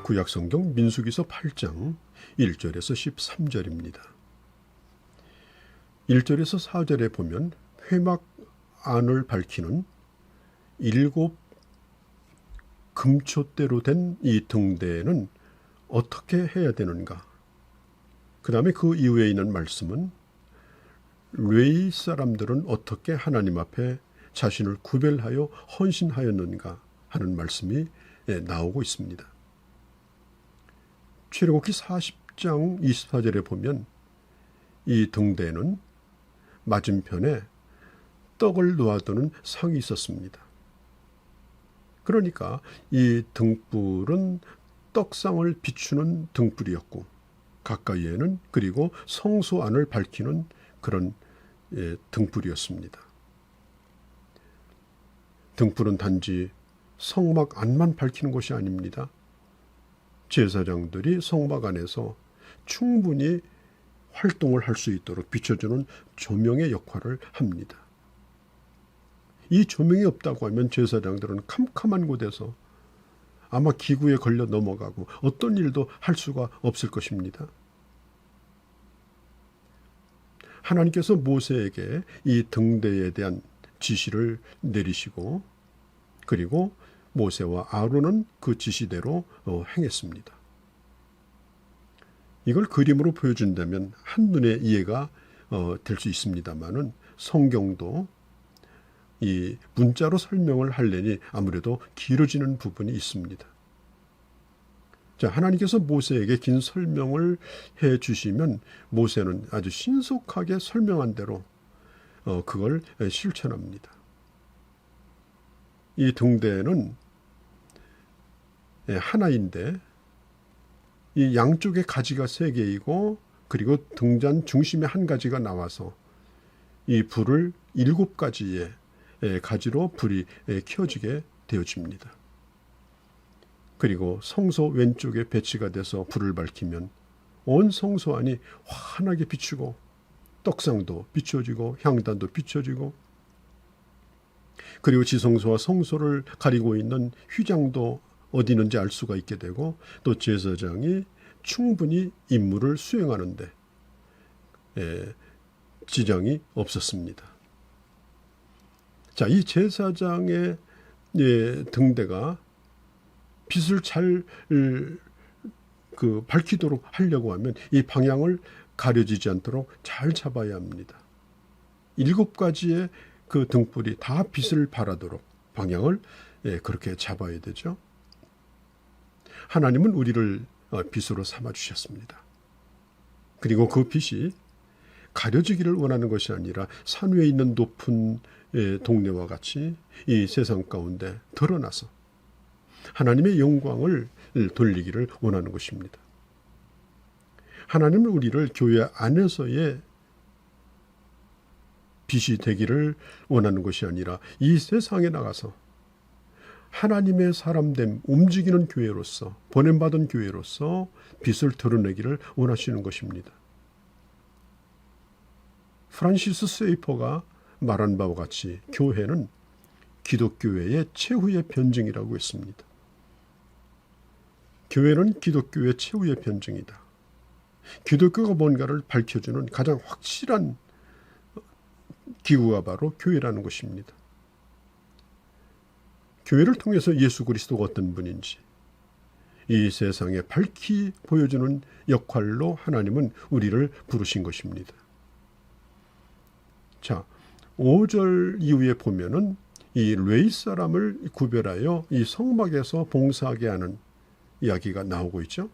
구약성경 민수기서 8장 1절에서 13절입니다. 1절에서 4절에 보면 회막 안을 밝히는 7 금초대로 된 이 등대에는 어떻게 해야 되는가? 그 다음에 그 이후에 있는 말씀은 레위 사람들은 어떻게 하나님 앞에 자신을 구별하여 헌신하였는가 하는 말씀이 나오고 있습니다. 출애굽기 40장 24절에 보면 이 등대는 맞은편에 떡을 놓아두는 상이 있었습니다. 그러니까 이 등불은 떡상을 비추는 등불이었고 가까이에는 그리고 성소 안을 밝히는 그런 등불이었습니다. 등불은 단지 성막 안만 밝히는 것이 아닙니다. 제사장들이 성막 안에서 충분히 활동을 할 수 있도록 비춰주는 조명의 역할을 합니다. 이 조명이 없다고 하면 제사장들은 캄캄한 곳에서 아마 기구에 걸려 넘어가고 어떤 일도 할 수가 없을 것입니다. 하나님께서 모세에게 이 등대에 대한 지시를 내리시고 그리고 모세와 아론은 그 지시대로 행했습니다. 이걸 그림으로 보여준다면 한눈에 이해가 될 수 있습니다만은 성경도 이 문자로 설명을 하려니 아무래도 길어지는 부분이 있습니다. 자, 하나님께서 모세에게 긴 설명을 해 주시면 모세는 아주 신속하게 설명한 대로 그걸 실천합니다. 이 등대는 하나인데 이 양쪽에 가지가 3개이고 그리고 등잔 중심에 한 가지가 나와서 이 불을 7가지의 가지로 불이 켜지게 되어집니다. 그리고 성소 왼쪽에 배치가 돼서 불을 밝히면 온 성소 안이 환하게 비추고 떡상도 비춰지고 향단도 비춰지고 그리고 지성소와 성소를 가리고 있는 휘장도 어디 있는지 알 수가 있게 되고 또 제사장이 충분히 임무를 수행하는데 지장이 없었습니다. 자, 이 제사장의 등대가 빛을 잘 밝히도록 하려고 하면 이 방향을 가려지지 않도록 잘 잡아야 합니다. 7가지의 그 등불이 다 빛을 발하도록 방향을 그렇게 잡아야 되죠. 하나님은 우리를 빛으로 삼아 주셨습니다. 그리고 그 빛이 가려지기를 원하는 것이 아니라 산 위에 있는 높은 동네와 같이 이 세상 가운데 드러나서 하나님의 영광을 돌리기를 원하는 것입니다. 하나님은 우리를 교회 안에서의 빛이 되기를 원하는 것이 아니라 이 세상에 나가서 하나님의 사람됨, 움직이는 교회로서 보냄받은 교회로서 빛을 드러내기를 원하시는 것입니다. 프란시스 세이퍼가 말한 바와 같이 교회는 기독교회의 최후의 변증이라고 했습니다. 교회는 기독교의 최후의 변증이다. 기독교가 뭔가를 밝혀주는 가장 확실한 기구가 바로 교회라는 것입니다. 교회를 통해서 예수 그리스도가 어떤 분인지 이 세상에 밝히 보여주는 역할로 하나님은 우리를 부르신 것입니다. 자, 5절 이후에 보면은 이 레위 사람을 구별하여 이 성막에서 봉사하게 하는 이야기가 나오고 있죠.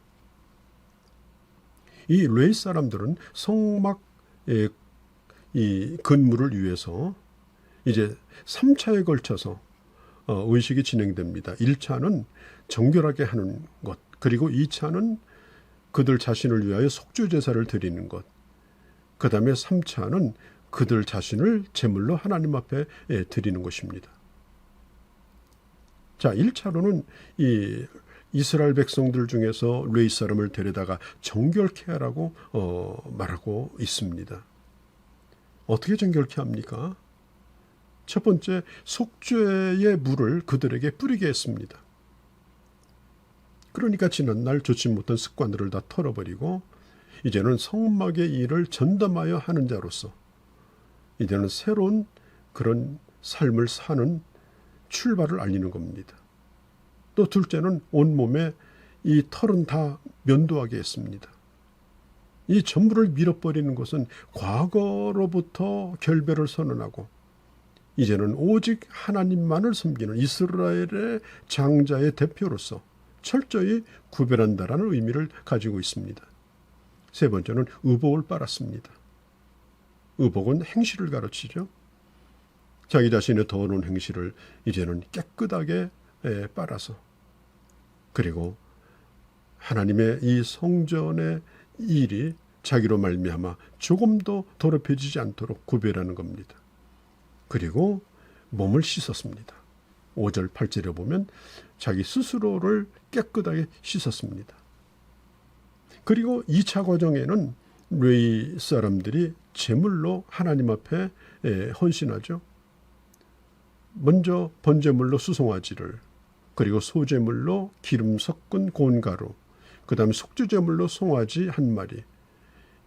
이 레위 사람들은 성막의 이 건물을 위해서 이제 3차에 걸쳐서 의식이 진행됩니다. 1차는 정결하게 하는 것, 그리고 2차는 그들 자신을 위하여 속죄 제사를 드리는 것, 그 다음에 3차는 그들 자신을 제물로 하나님 앞에 드리는 것입니다. 자, 1차로는 이 이스라엘 백성들 중에서 레위 사람을 데려다가 정결케 하라고 말하고 있습니다. 어떻게 정결케 합니까? 첫 번째, 속죄의 물을 그들에게 뿌리게 했습니다. 그러니까 지난날 좋지 못한 습관들을 다 털어버리고 이제는 성막의 일을 전담하여 하는 자로서 이제는 새로운 그런 삶을 사는 출발을 알리는 겁니다. 또 둘째는 온몸에 이 털은 다 면도하게 했습니다. 이 전부를 밀어버리는 것은 과거로부터 결별을 선언하고 이제는 오직 하나님만을 섬기는 이스라엘의 장자의 대표로서 철저히 구별한다라는 의미를 가지고 있습니다. 세 번째는 의복을 빨았습니다. 의복은 행실을 가르치죠. 자기 자신의 더러운 행실을 이제는 깨끗하게 빨아서 그리고 하나님의 이 성전의 일이 자기로 말미암아 조금도 더럽혀지지 않도록 구별하는 겁니다. 그리고 몸을 씻었습니다. 5절 8절에 보면 자기 스스로를 깨끗하게 씻었습니다. 그리고 2차 과정에는 레위 사람들이 제물로 하나님 앞에 헌신하죠. 먼저 번제물로 수송아지를, 그리고 소제물로 기름 섞은 고운 가루, 그 다음에 속죄제물로 송아지 한 마리,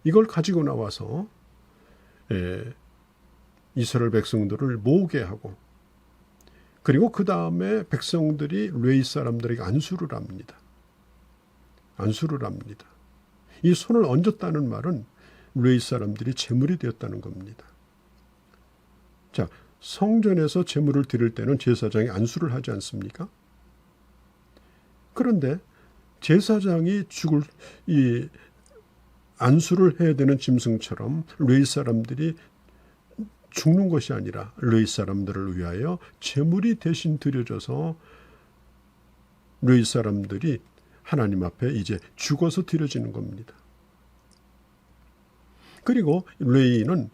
이걸 가지고 나와서 이스라엘 백성들을 모으게 하고, 그리고 그 다음에 백성들이 레위 사람들에게 안수를 합니다. 안수를 합니다. 이 손을 얹었다는 말은 레위 사람들이 제물이 되었다는 겁니다. 자, 성전에서 제물을 드릴 때는 제사장이 안수를 하지 않습니까? 그런데 제사장이 죽을 이 안수를 해야 되는 짐승처럼 레위 사람들이 죽는 것이 아니라 레위 사람들을 위하여 제물이 대신 드려져서 레위 사람들이 하나님 앞에 이제 죽어서 드려지는 겁니다. 그리고 레위인은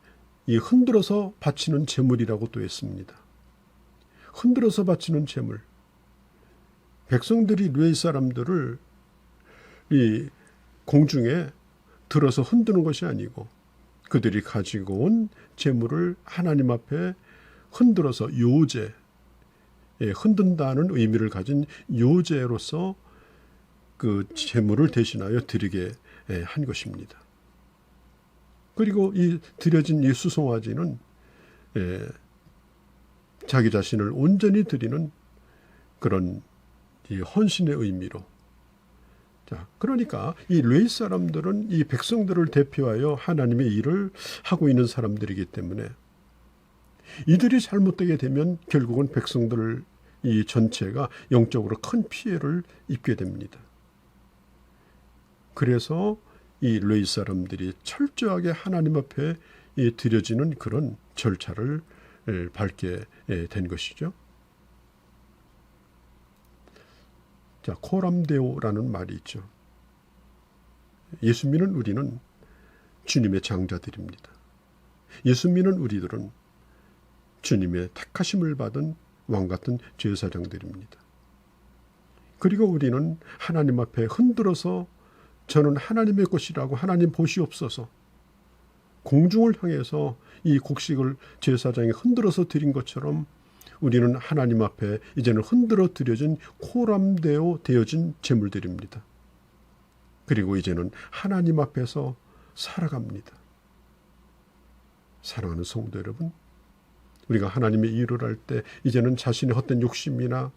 이 흔들어서 바치는 제물이라고 또 했습니다. 흔들어서 바치는 제물. 백성들이 레위 사람들을 이 공중에 들어서 흔드는 것이 아니고 그들이 가지고 온 제물을 하나님 앞에 흔들어서 요제, 흔든다는 의미를 가진 요제로서 그 제물을 대신하여 드리게 한 것입니다. 그리고 이 드려진 이 수송아지는 자기 자신을 온전히 드리는 그런 이 헌신의 의미로. 자, 그러니까 이 레위 사람들은 이 백성들을 대표하여 하나님의 일을 하고 있는 사람들이기 때문에 이들이 잘못되게 되면 결국은 백성들 이 전체가 영적으로 큰 피해를 입게 됩니다. 그래서 이 레위 사람들이 철저하게 하나님 앞에 드려지는 그런 절차를 밟게 된 것이죠. 자, 코람데오라는 말이 있죠. 예수 믿는 우리는 주님의 장자들입니다. 예수 믿는 우리들은 주님의 택하심을 받은 왕같은 제사장들입니다. 그리고 우리는 하나님 앞에 흔들어서 저는 하나님의 것이라고 하나님 보시옵소서, 공중을 향해서 이 곡식을 제사장이 흔들어서 드린 것처럼 우리는 하나님 앞에 이제는 흔들어 드려진 코람데오 되어진 제물들입니다. 그리고 이제는 하나님 앞에서 살아갑니다. 사랑하는 성도 여러분, 우리가 하나님의 일을 할 때 이제는 자신의 헛된 욕심이나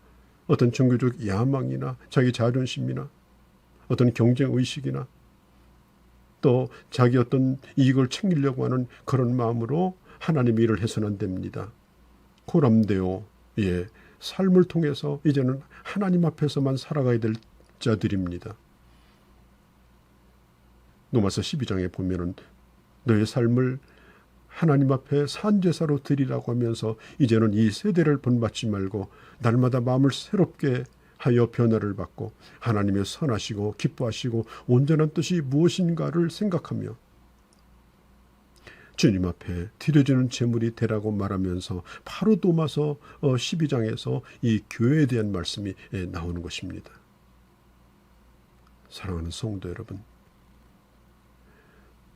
어떤 종교적 야망이나 자기 자존심이나 어떤 경쟁의식이나 또 자기 어떤 이익을 챙기려고 하는 그런 마음으로 하나님의 일을 해서는 안 됩니다. 코람데오의 삶을 통해서 이제는 하나님 앞에서만 살아가야 될 자들입니다. 로마서 12장에 보면은 너의 삶을 하나님 앞에 산제사로 드리라고 하면서 이제는 이 세대를 본받지 말고 날마다 마음을 새롭게 하여 변화를 받고 하나님의 선하시고 기뻐하시고 온전한 뜻이 무엇인가를 생각하며 주님 앞에 드려지는 제물이 되라고 말하면서 바로 도마서 12장에서 이 교회에 대한 말씀이 나오는 것입니다. 사랑하는 성도 여러분,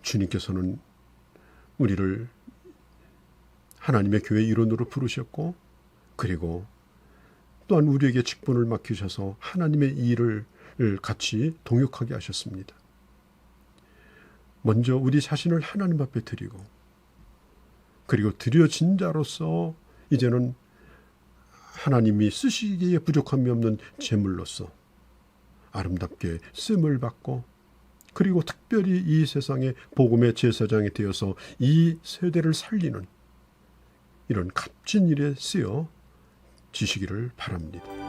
주님께서는 우리를 하나님의 교회 일원으로 부르셨고 그리고 또한 우리에게 직분을 맡기셔서 하나님의 일을 같이 동역하게 하셨습니다. 먼저 우리 자신을 하나님 앞에 드리고 그리고 드려진 자로서 이제는 하나님이 쓰시기에 부족함이 없는 제물로서 아름답게 쓰임을 받고 그리고 특별히 이 세상의 복음의 제사장이 되어서 이 세대를 살리는 이런 값진 일에 쓰여 지시기를 바랍니다.